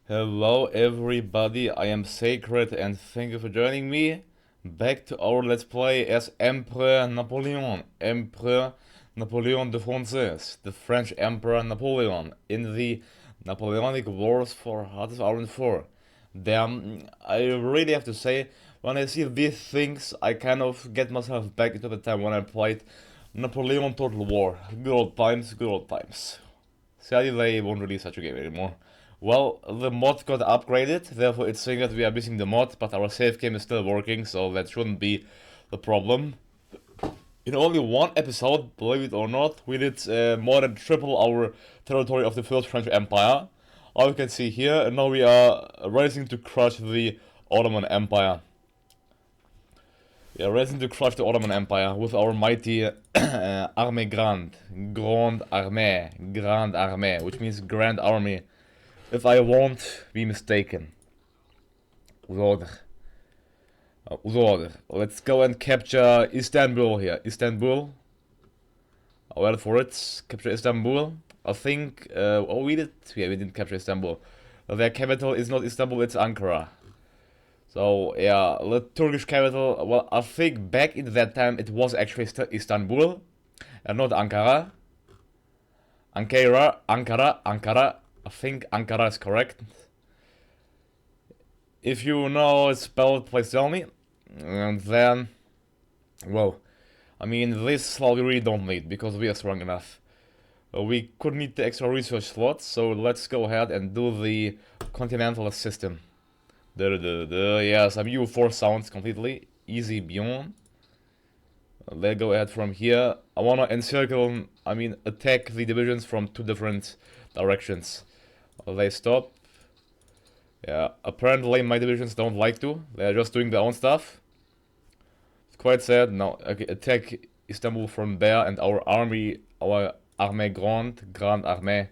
Hello everybody, I am Sacred and thank you for joining me back to our Let's Play as Emperor Napoleon. Emperor Napoleon de Français, the French Emperor Napoleon in the Napoleonic Wars for Heart of Iron 4. Damn, I really have to say, when I see these things, I kind of get myself back into the time when I played Napoleon Total War. Good old times, good old times. Sadly, they won't release such a game anymore. Well, the mod got upgraded, therefore it's saying that we are missing the mod, but our save game is still working, so that shouldn't be the problem. In only one episode, believe it or not, we did more than triple our territory of the First French Empire. As you can see here, and now we are racing to crush the Ottoman Empire. We are racing to crush the Ottoman Empire with our mighty Armée Grande, Grande Armée, which means Grand Army. If I won't be mistaken. Order. Let's go and capture Istanbul here. Istanbul. I'll wait for it. Capture Istanbul. I think. We did. Yeah, we didn't capture Istanbul. Their capital is not Istanbul, it's Ankara. So, yeah, the Turkish capital. Well, I think back in that time it was actually Istanbul and not Ankara. Ankara. I think Ankara is correct. If you know it's spelled, please tell me. And then, well, I mean, this slot we really don't need because we are strong enough. We could need the extra research slots, so let's go ahead and do the Continental System. Yes, I'm U4 sounds completely. Easy beyond. Let's go ahead from here. I wanna encircle, attack the divisions from two different directions. They stop. Yeah, apparently my divisions don't like to. They're just doing their own stuff. It's quite sad. No, okay, attack Istanbul from there, and our army, our Armée Grande Armée,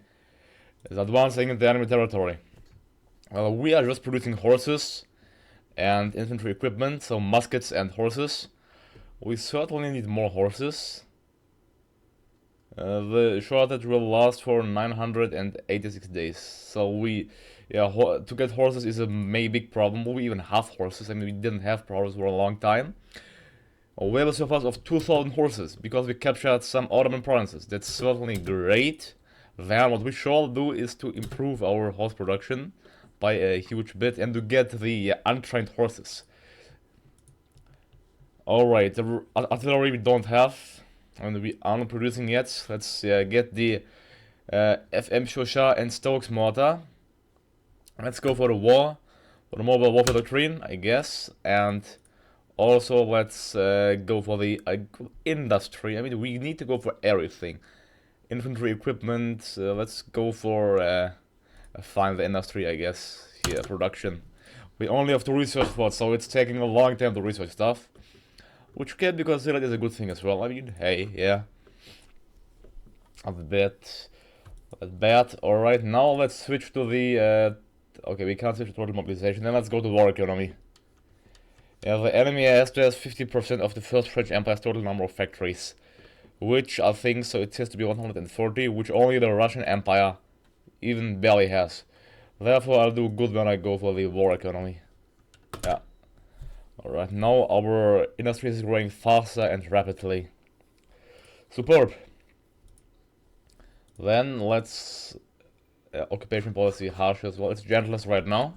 is advancing into enemy territory. Well, we are just producing horses and infantry equipment, so muskets and horses. We certainly need more horses. The shortage will last for 986 days. So to get horses is a big problem. We even have horses. I mean, we didn't have horses for a long time. We have a surplus of 2,000 horses because we captured some Ottoman provinces. That's certainly great. Then what we should do is to improve our horse production by a huge bit and to get the untrained horses. Alright, the artillery we don't have. And we aren't producing yet. Let's get the FM Shosha and Stokes mortar. Let's go for the war, for the mobile warfare doctrine, I guess. And also let's go for the industry. I mean, we need to go for everything. Infantry equipment. Let's go for find the industry, I guess. Here, production. We only have to research for it, so it's taking a long time to research stuff. Which can be considered as a good thing as well. I mean, hey, yeah. Not bad. Alright, now let's switch to the... okay, we can't switch to total mobilization. Then let's go to war economy. Yeah, the enemy has 50% of the First French Empire's total number of factories. Which I think, so it has to be 140, which only the Russian Empire even barely has. Therefore, I'll do good when I go for the war economy. Yeah. Alright, now our industry is growing faster and rapidly. Superb. Then let's... occupation policy harsh as well. It's gentlest right now.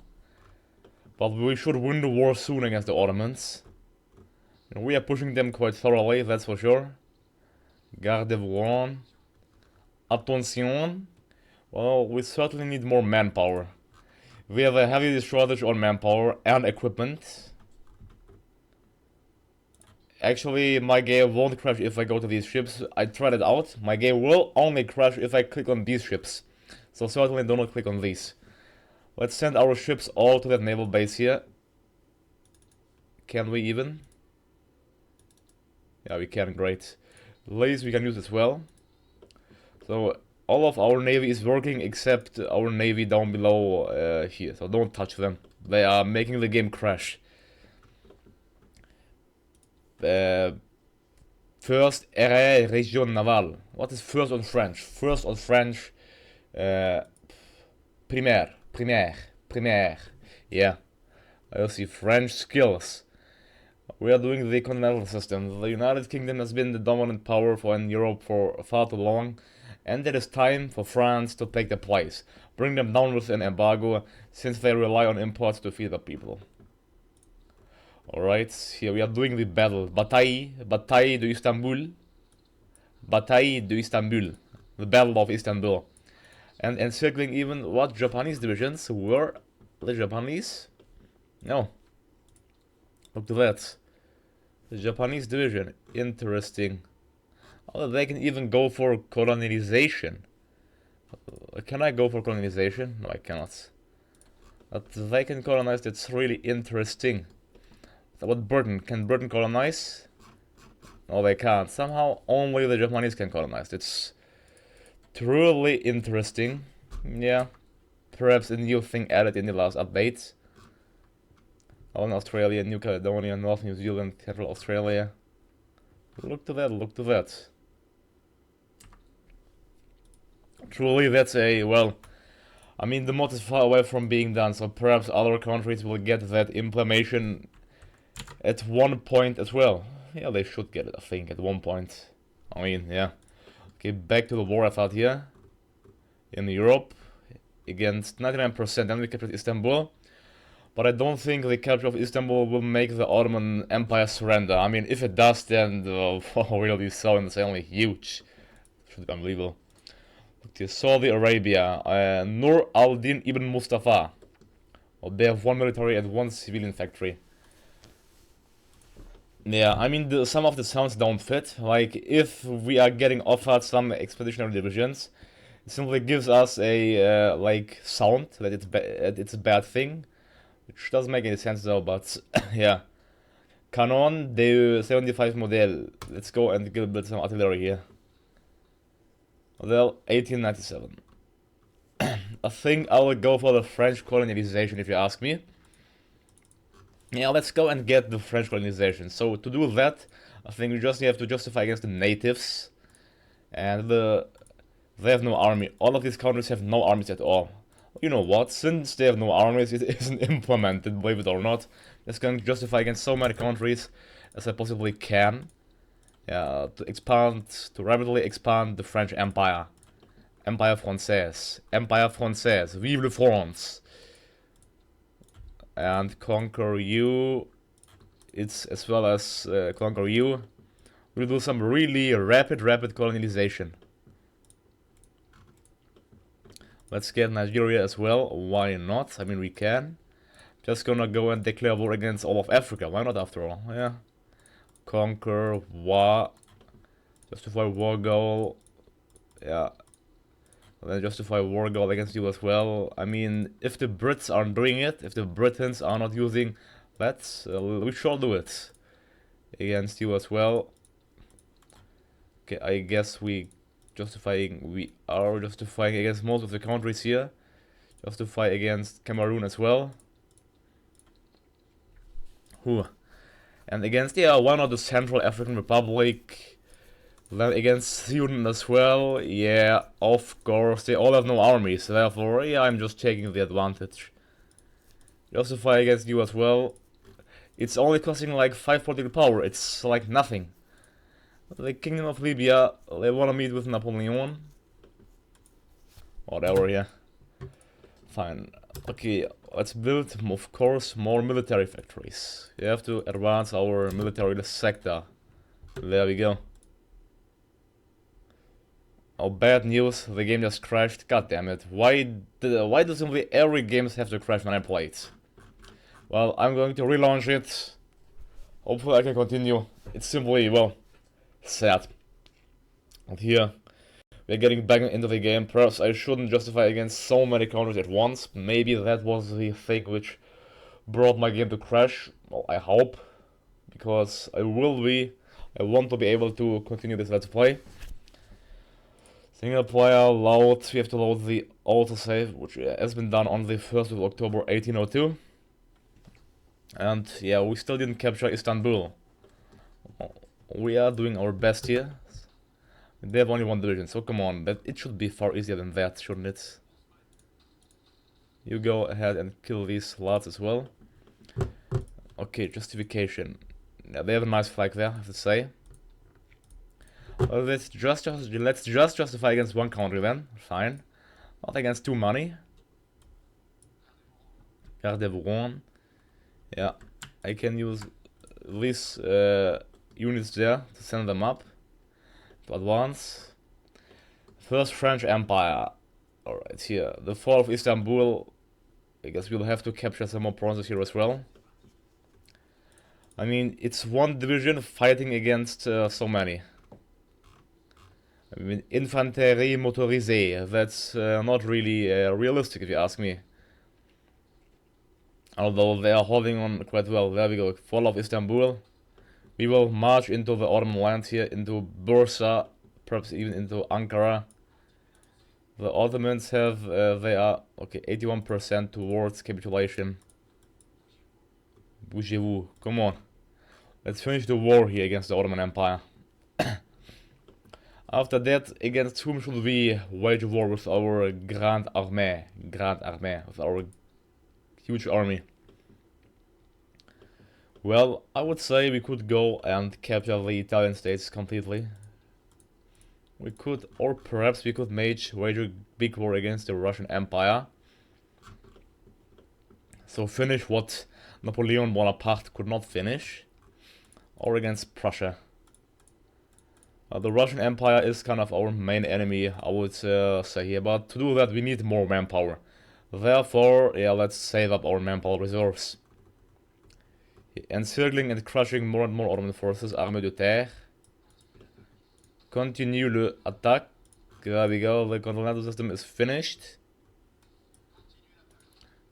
But we should win the war soon against the Ottomans. And we are pushing them quite thoroughly, that's for sure. Gardez-vous. Attention. Well, we certainly need more manpower. We have a heavy shortage on manpower and equipment. Actually, my game won't crash if I go to these ships. I tried it out. My game will only crash if I click on these ships. So certainly do not click on these. Let's send our ships all to that naval base here. Can we even? Yeah, we can, great. Ladies, we can use as well. So, all of our navy is working except our navy down below here. So don't touch them. They are making the game crash. First Arrêt Région Navale. What is first on French? First on French, primaire. Primaire. Yeah. I see French skills. We are doing the Continental System. The United Kingdom has been the dominant power in Europe for far too long, and it is time for France to take their place. Bring them down with an embargo, since they rely on imports to feed the people. Alright, here we are doing the battle. Bataille de Istanbul. Bataille de Istanbul. The Battle of Istanbul. And encircling even what Japanese divisions were the Japanese? No. Look at that. The Japanese division. Interesting. Oh, they can even go for colonization. Can I go for colonization? No, I cannot. But they can colonize, that's really interesting. So what Britain? Can Britain colonize? No, they can't. Somehow only the Japanese can colonize. It's truly interesting. Yeah. Perhaps a new thing added in the last update. Oh, in Australia, New Caledonia, North New Zealand, Central Australia. Look to that, look to that. Truly, that's a, well, I mean, the mod is far away from being done, so perhaps other countries will get that implementation at one point as well. Yeah, they should get it, I think, at one point. I mean, yeah. Okay, back to the war effort here. In Europe, against 99%, and we captured Istanbul. But I don't think the capture of Istanbul will make the Ottoman Empire surrender. I mean, if it does, then the war will be so insanely huge. Should be unbelievable. Okay, Saudi Arabia, Nur al-Din ibn Mustafa. Well, they have one military and one civilian factory. Yeah, I mean, some of the sounds don't fit. Like, if we are getting offered some expeditionary divisions, it simply gives us a, like, sound that it's a bad thing. Which doesn't make any sense though, but yeah. Canon de 75 model. Let's go and build some artillery here. Model 1897. I think I will go for the French colonization if you ask me. Yeah, let's go and get the French colonization. So to do that, I think we just have to justify against the natives. And they have no army. All of these countries have no armies at all. You know what, since they have no armies, it isn't implemented, believe it or not. Just going to justify against so many countries as I possibly can. Yeah, to rapidly expand the French Empire. Empire Française. Empire Française. Vive le France! And conquer you. It's as well as conquer you. We'll do some really rapid colonization. Let's get Nigeria as well. Why not? I mean, we can. Just gonna go and declare war against all of Africa. Why not, after all? Yeah. Conquer, war. Justify war goal. Yeah. And then justify war goal against you as well. I mean, if the Brits aren't doing it, if the Britons are not using that, we shall do it. Against you as well. Okay, I guess we are justifying against most of the countries here. Justify against Cameroon as well. And against, yeah, why not the Central African Republic? Then against Sudan as well. Yeah, of course, they all have no armies, therefore, yeah, I'm just taking the advantage. Justify against you as well. It's only costing like 5 political power, it's like nothing. The Kingdom of Libya, they wanna meet with Napoleon. Whatever, yeah. Fine. Okay, let's build, of course, more military factories. You have to advance our military sector. There we go. Oh, bad news, the game just crashed. God damn it. Why does simply every game have to crash when I play it? Well, I'm going to relaunch it. Hopefully I can continue. It's simply, well, sad. And here, we're getting back into the game. Perhaps I shouldn't justify against so many countries at once. Maybe that was the thing which brought my game to crash. Well, I hope. Because I want to be able to continue this let's play. Single player load, we have to load the autosave, which has been done on the 1st of October 1802. And yeah, we still didn't capture Istanbul. We are doing our best here. They have only one division, so come on, but it should be far easier than that, shouldn't it? You go ahead and kill these lads as well. Okay, justification. Yeah, they have a nice flag there, I have to say. Well, let's just justify against one country then. Fine. Not against too many. Gardez-vous. Yeah, I can use these units there to send them up to advance. First French Empire. Alright, here. The fall of Istanbul. I guess we'll have to capture some more provinces here as well. I mean, it's one division fighting against so many. I mean, Infanterie Motorisée. That's not really realistic if you ask me. Although they are holding on quite well. There we go. Fall of Istanbul. We will march into the Ottoman land here, into Bursa, perhaps even into Ankara. The Ottomans have, they are, okay, 81% towards capitulation. Bougez-vous. Come on. Let's finish the war here against the Ottoman Empire. After that, against whom should we wage war with our Grande Armée? Grande Armée, with our huge army. Well, I would say we could go and capture the Italian states completely. We could, or perhaps we could wage a big war against the Russian Empire. So finish what Napoleon Bonaparte could not finish. Or against Prussia. The Russian Empire is kind of our main enemy, I would say here. But to do that, we need more manpower. Therefore, yeah, let's save up our manpower reserves. Encircling and crushing more and more Ottoman forces. Armée de terre. Continue le attaque. There we go, the Continental System is finished.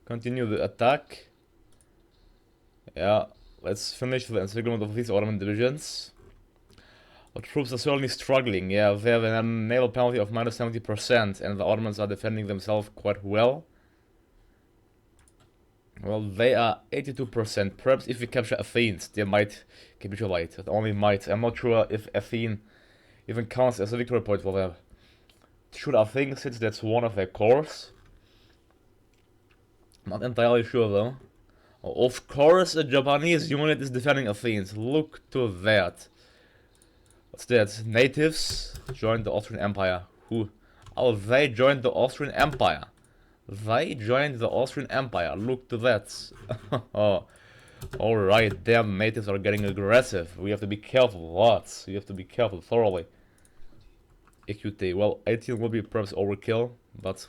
Continue the attack. Yeah, let's finish the encirclement of these Ottoman divisions. The troops are certainly struggling. Yeah, they have a naval penalty of minus 70%, and the Ottomans are defending themselves quite well. Well, they are 82%. Perhaps if we capture Athens, they might capitulate. It only might. I'm not sure if Athens even counts as a victory point for them. Should I think, since that's one of their cores? Not entirely sure though. Of course, a Japanese unit is defending Athens. Look to that. What's that? Natives joined the Austrian Empire. Who? Oh, they joined the Austrian Empire. They joined the Austrian Empire. Look to that. Oh, alright, damn, natives are getting aggressive. We have to be careful. What? We have to be careful thoroughly. EQT. Well, 18 will be perhaps overkill, but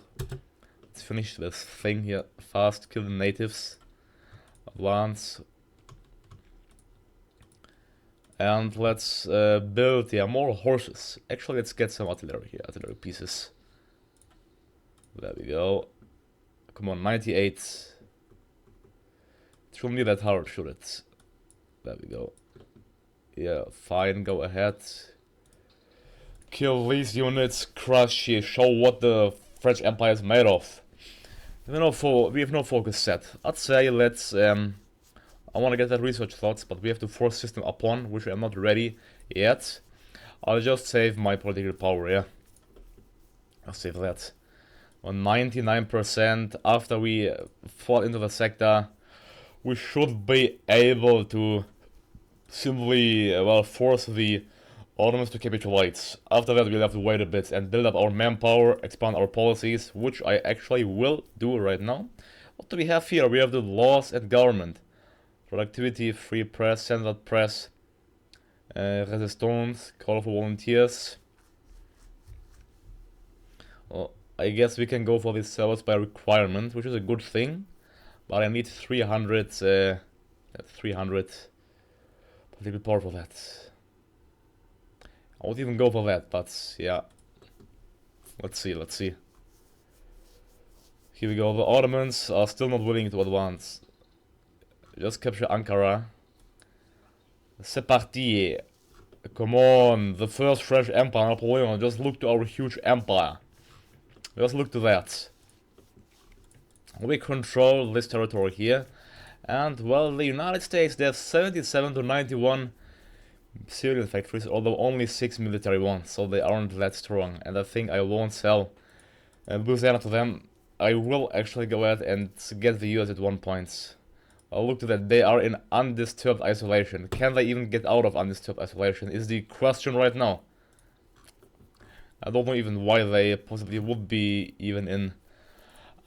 let's finish this thing here fast. Kill the natives. Advance. And let's build, yeah, more horses. Actually, let's get some artillery here. Artillery pieces. There we go. Come on, 98. It shouldn't be that hard, should it? There we go. Yeah, fine, go ahead. Kill these units, crush here, show what the French Empire is made of. We have no focus set. I'd say let's, I want to get that research thoughts, but we have to force system upon, which I'm not ready yet. I'll just save my political power, yeah. I'll save that. On 99% after we fall into the sector, we should be able to simply, well, force the Ottomans to capitulate. After that, we'll have to wait a bit and build up our manpower, expand our policies, which I actually will do right now. What do we have here? We have the laws and government. Productivity, free press, censored press, resistance, call for volunteers. Well, I guess we can go for this service by requirement, which is a good thing. But I need 300 political power for that. I would even go for that, but yeah. Let's see. Here we go. The Ottomans are still not willing to advance. Just capture Ankara. C'est parti. Come on, the first French Empire, Napoleon. Just look to our huge empire. Just look to that. We control this territory here. And, well, the United States, they have 77 to 91 civilian factories, although only 6 military ones, so they aren't that strong. And I think I won't sell Louisiana to them. I will actually go ahead and get the US at 1 point. Look at that, they are in undisturbed isolation. Can they even get out of undisturbed isolation is the question right now. I don't know even why they possibly would be even in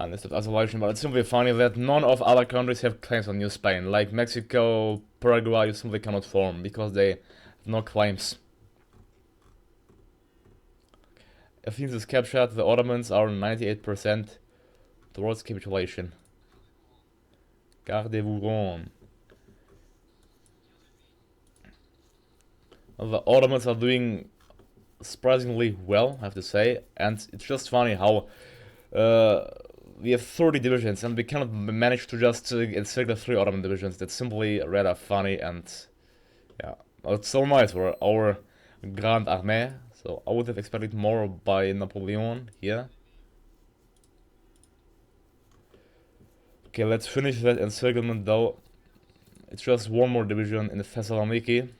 undisturbed isolation, but it's simply funny that none of other countries have claims on New Spain. Like Mexico, Paraguay, you simply cannot form because they have no claims. Athens is captured, the Ottomans are 98% towards capitulation. Gardez-vous on. The Ottomans are doing surprisingly well, I have to say, and it's just funny how we have 30 divisions and we cannot manage to just encircle 3 Ottoman divisions. That's simply rather funny, and yeah, it's so nice for our Grande Armée. So I would have expected more by Napoleon here. Okay, let's finish that encirclement though. It's just one more division in the Thessaloniki.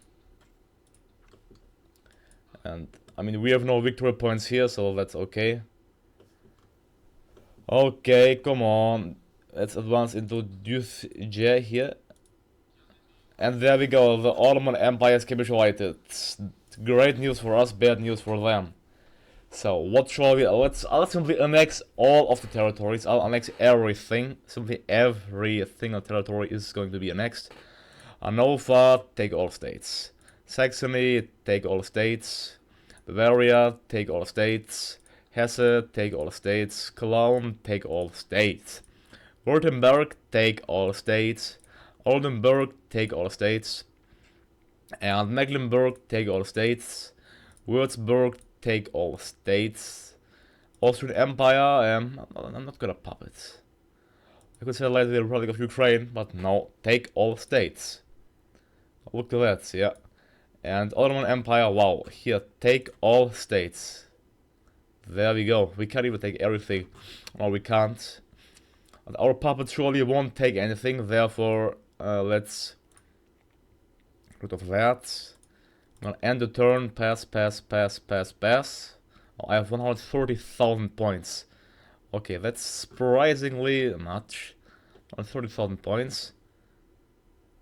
And I mean, we have no victory points here, so that's okay. Okay, come on. Let's advance into Düzce here. And there we go, the Ottoman Empire is capitulated. Great news for us, bad news for them. So, what shall we... I'll simply annex all of the territories. I'll annex everything. Simply everything on territory is going to be annexed. Hanover, take all states. Saxony, take all states. Bavaria, take all states. Hesse, take all states. Cologne, take all states. Württemberg, take all states. Oldenburg, take all states. And Mecklenburg, take all states. Würzburg, take all states. Austrian Empire, I'm not gonna pop it. I could say like the Republic of Ukraine, but no, take all states. Look at that, yeah. And Ottoman Empire, wow, here, take all states. There we go, we can't even take everything, or we can't. And our puppet surely won't take anything, therefore, let's rid of that. I'm gonna end the turn, pass. Oh, I have 130,000 points. Okay, that's surprisingly much. 130,000 points.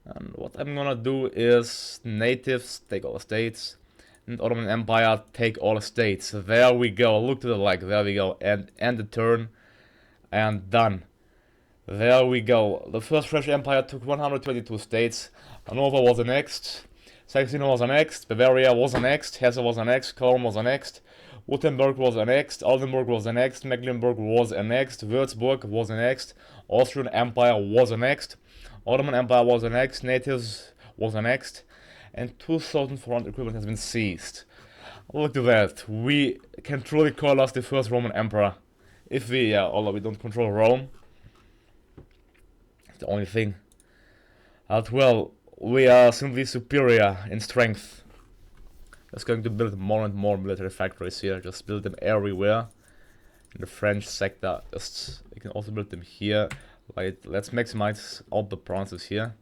And what I'm gonna do is natives take all states, and Ottoman Empire take all states. There we go. Look to the like. There we go. And end the turn, and done. There we go. The first French Empire took 122 states. Hanover was annexed. Saxony was annexed. Bavaria was annexed. Hesse was annexed. Cologne was annexed. Württemberg was annexed. Oldenburg was annexed. Mecklenburg was annexed. Würzburg was annexed. Austrian Empire was annexed. Ottoman Empire was annexed. Natives was annexed. And 2,400 equipment has been seized. Look at that. We can truly call us the first Roman Emperor. If we, although we don't control Rome. The only thing. But well, we are simply superior in strength. Just going to build more and more military factories here. Just build them everywhere. In the French sector, you can also build them here. Like, let's maximize all the provinces here.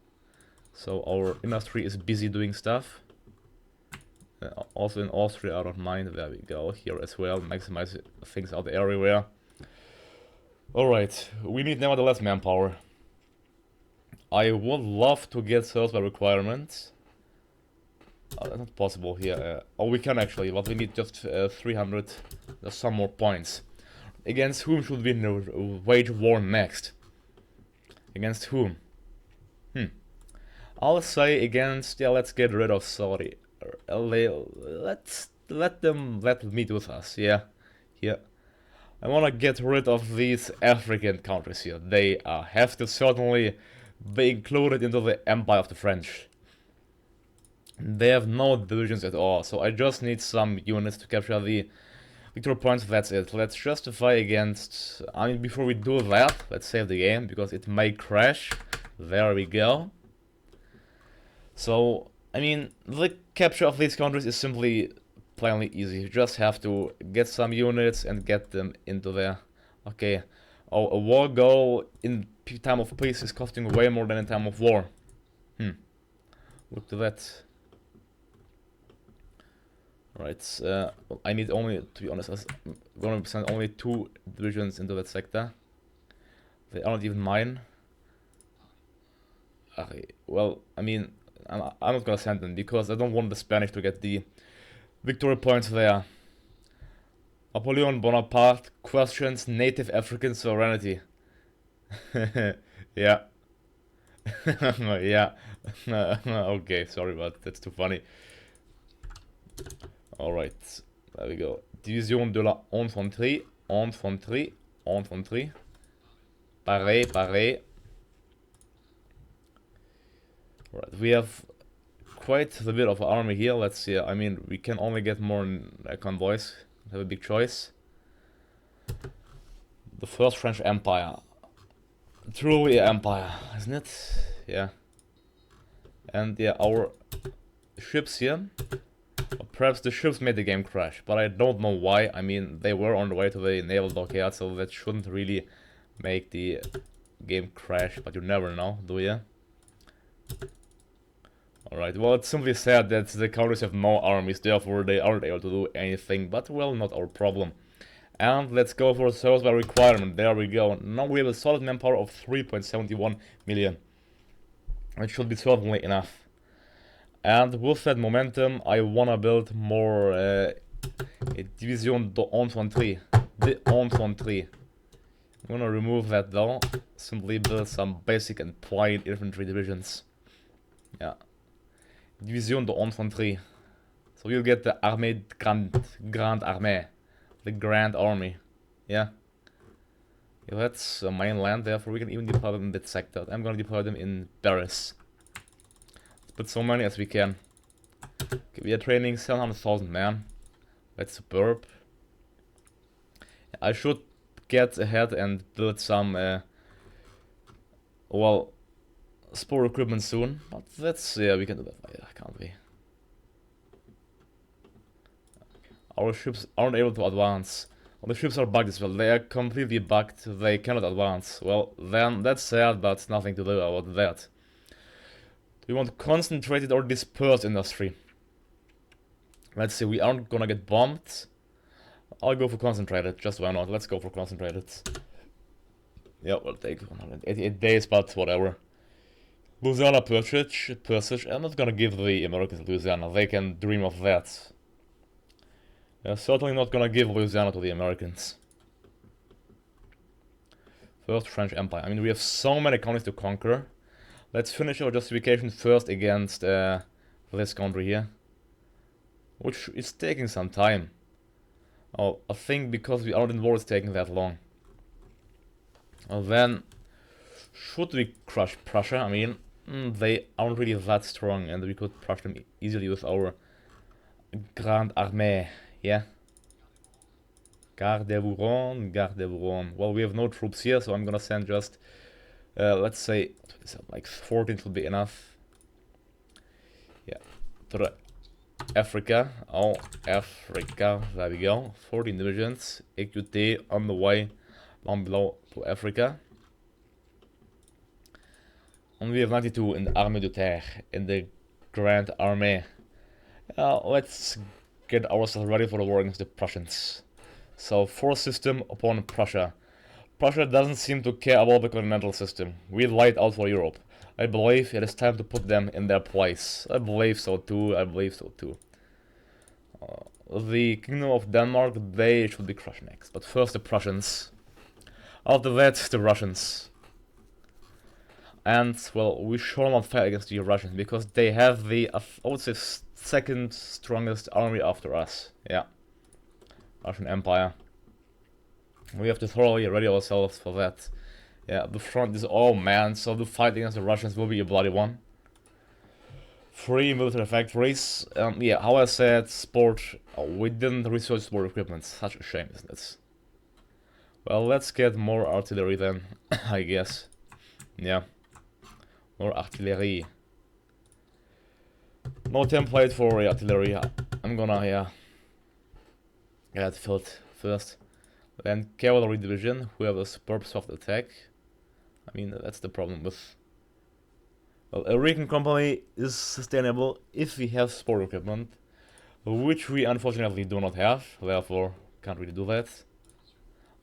So our industry is busy doing stuff. Also in Austria, I don't mind. There we go. Here as well. Maximize things out everywhere. Alright, we need nevertheless manpower. I would love to get sales by requirement. That's not possible here. Oh, we can actually, but we need just 300. There's some more points. Against whom should we wage war next? Against whom? I'll say against, let's get rid of Saudi. Let's let them meet with us, yeah. I wanna get rid of these African countries here. They have to certainly be included into the Empire of the French. They have no divisions at all, so I just need some units to capture the victory points. That's it. Let's justify against... I mean, before we do that, let's save the game, because it may crash. There we go. So, I mean, the capture of these countries is simply plainly easy. You just have to get some units and get them into there. Okay. Oh, a war goal in time of peace is costing way more than in time of war. Look to that. Right, I need only, to be honest, I'm gonna send only 2 divisions into that sector. They aren't even mine. Well, I mean, I'm not gonna send them because I don't want the Spanish to get the victory points there. Napoleon Bonaparte questions native African sovereignty. Yeah. Yeah. Okay, sorry, but that's too funny. Alright, there we go. Division de la infanterie, infanterie, infanterie. Pareil, pareil. Right, we have quite a bit of an army here. Let's see. I mean, we can only get more convoys. Have a big choice. The First French Empire. Truly an empire, isn't it? Yeah. And yeah, our ships here. Or perhaps the ships made the game crash, but I don't know why. I mean, they were on the way to the naval dockyard, so that shouldn't really make the game crash, but you never know, do you? Alright, well, it's simply said that the countries have no armies, therefore they aren't able to do anything, but well, not our problem. And let's go for service by requirement. There we go. Now we have a solid manpower of 3.71 million. It should be certainly enough. And with that momentum, I wanna build more Division d'Infanterie. The Infanterie. I'm gonna remove that though. Simply build some basic and plain infantry divisions. Yeah. Division d'Infanterie. So you'll get the Armée Grande Armée. The Grand Army. Yeah. Yeah, that's a mainland, therefore we can even deploy them in that sector. I'm gonna deploy them in Paris. Let's put so many as we can. Okay, we are training 700,000 men. That's superb. I should get ahead and build some, well, spore equipment soon. But that's, yeah, we can do that later, can't we? Our ships aren't able to advance. Well, the ships are bugged as well. They are completely bugged. They cannot advance. Well, then that's sad, but nothing to do about that. Do we want concentrated or dispersed industry? Let's see, we aren't gonna get bombed. I'll go for concentrated, just why not? Let's go for concentrated. Yeah, we'll take 188 days, but whatever. Louisiana Purchase. I'm not gonna give the Americans Louisiana. They can dream of that. Certainly not gonna give Louisiana to the Americans. First French Empire. I mean, we have so many countries to conquer. Let's finish our justification first against this country here. Which is taking some time. Oh, I think because we aren't in war, it's taking that long. Well, then, should we crush Prussia? I mean, they aren't really that strong, and we could crush them easily with our Grande Armée. Yeah. Garde-Bourron, Garde-Bourron. Well, we have no troops here, so I'm gonna send just, let's say, like 14 should be enough. Yeah. To the Africa. Oh, Africa. There we go. 14 divisions. EQT on the way down below to Africa. And we have 92 in the Armée de Terre, in the Grand Armée. Let's get ourselves ready for the war against the Prussians. So, force system upon Prussia. Prussia doesn't seem to care about the Continental System. We lied out for Europe. I believe it is time to put them in their place. I believe so too, the Kingdom of Denmark, they should be crushed next. But first the Prussians. After that, the Russians. And, well, we shall not fight against the Russians, because they have the, I would say, second strongest army after us. Yeah. Russian Empire. We have to thoroughly ready ourselves for that. Yeah, the front is all manned, so the fight against the Russians will be a bloody one. 3 military factories. Yeah, how I said, sport. We didn't research sport equipment. Such a shame, isn't it? Well, let's get more artillery then, I guess. Yeah. More artillery. No template for artillery. I'm gonna, yeah, get it filled first. Then cavalry division, who have a superb soft attack. I mean, that's the problem with... Well, a recon company is sustainable if we have sport equipment, which we unfortunately do not have, therefore can't really do that.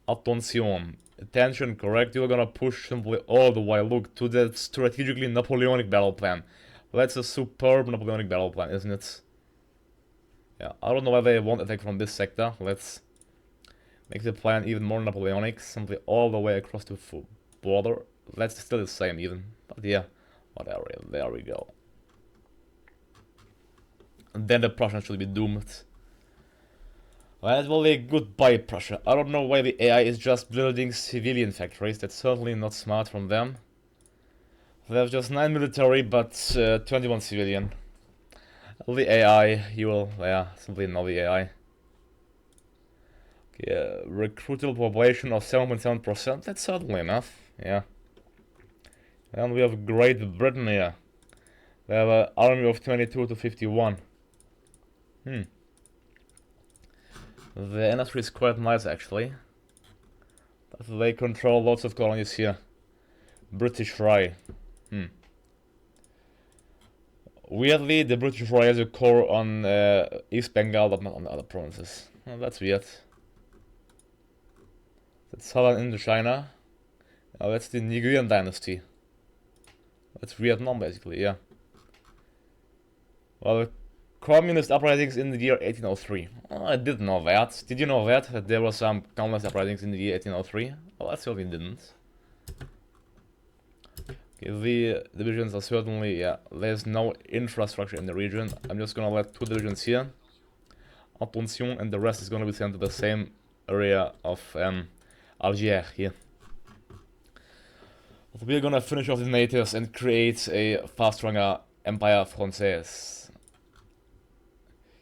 Attention. Attention, correct? You're gonna push simply all the way. Look, to that strategically Napoleonic battle plan. That's a superb Napoleonic battle plan, isn't it? Yeah, I don't know why they won't attack from this sector. Let's make the plan even more Napoleonic, simply all the way across the border. That's still the same even, but yeah, whatever, there we go. And then the Prussians should be doomed. Well, well, goodbye Prussia. I don't know why the AI is just building civilian factories, that's certainly not smart from them. They have just 9 military, but 21 civilian. The AI, you will, yeah, simply know the AI. Okay, recruitable population of 7.7%, that's certainly enough, yeah. And we have Great Britain here. They have an army of 22 to 51. The industry is quite nice actually. But they control lots of colonies here. British Raj. Weirdly, the British Raj has a core on East Bengal, but not on the other provinces. Well, that's weird. That's southern Indochina. Now that's the Nguyen dynasty. That's Vietnam basically, yeah. Well, the communist uprisings in the year 1803. Oh, I didn't know that. Did you know that? That there were some communist uprisings in the year 1803? Well, I certainly didn't. Okay, the divisions are certainly, yeah, there's no infrastructure in the region. I'm just gonna let 2 divisions here. Attention, and the rest is gonna be sent to the same area of Algiers here. We're gonna finish off the natives and create a far stronger Empire Française.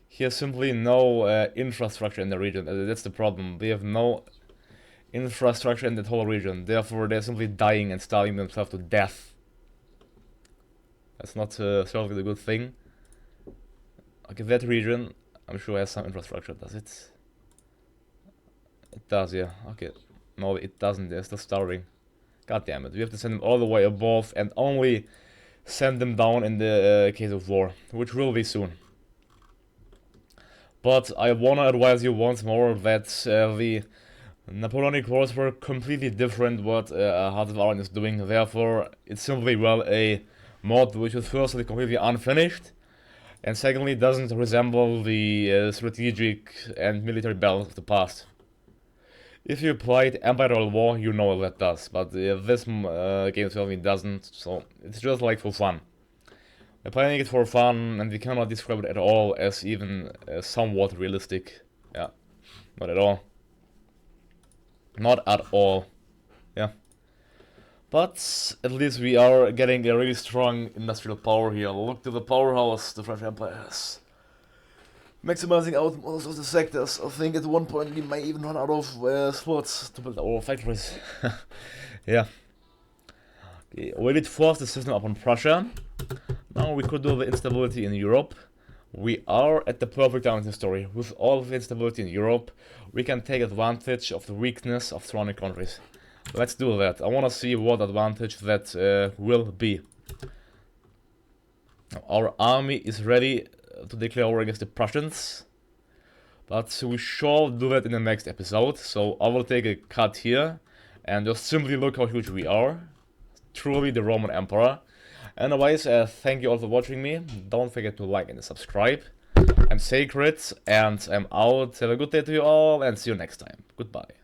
Here's simply no infrastructure in the region. That's the problem. They have no infrastructure in that whole region. Therefore, they're simply dying and starving themselves to death. That's not certainly the good thing. Okay, that region, I'm sure has some infrastructure. Does it? It does, yeah. Okay. No, it doesn't. They're still starving. God damn it. We have to send them all the way above and only send them down in the case of war, which will be soon. But I wanna advise you once more that the Napoleonic Wars were completely different what Heart of Iron is doing. Therefore, it's simply, well, a mod which is firstly completely unfinished, and secondly doesn't resemble the strategic and military battles of the past. If you played Empire World War, you know that does, but this game certainly doesn't, so it's just like for fun. We're playing it for fun, and we cannot describe it at all as even somewhat realistic. Yeah, not at all. Not at all. Yeah. But at least we are getting a really strong industrial power here. Look to the powerhouse the French Empire has. Maximizing out most of the sectors. I think at one point we may even run out of slots to build our factories. Yeah. Okay, we did force the system upon Prussia. Now we could do the instability in Europe. We are at the perfect time in the story. With all of the instability in Europe, we can take advantage of the weakness of surrounding countries. Let's do that. I want to see what advantage that will be. Our army is ready to declare war against the Prussians, but we shall do that in the next episode. So I will take a cut here and just simply look how huge we are. Truly the Roman Emperor. Anyways, thank you all for watching me. Don't forget to like and subscribe. I'm Sacred and I'm out. Have a good day to you all and see you next time. Goodbye.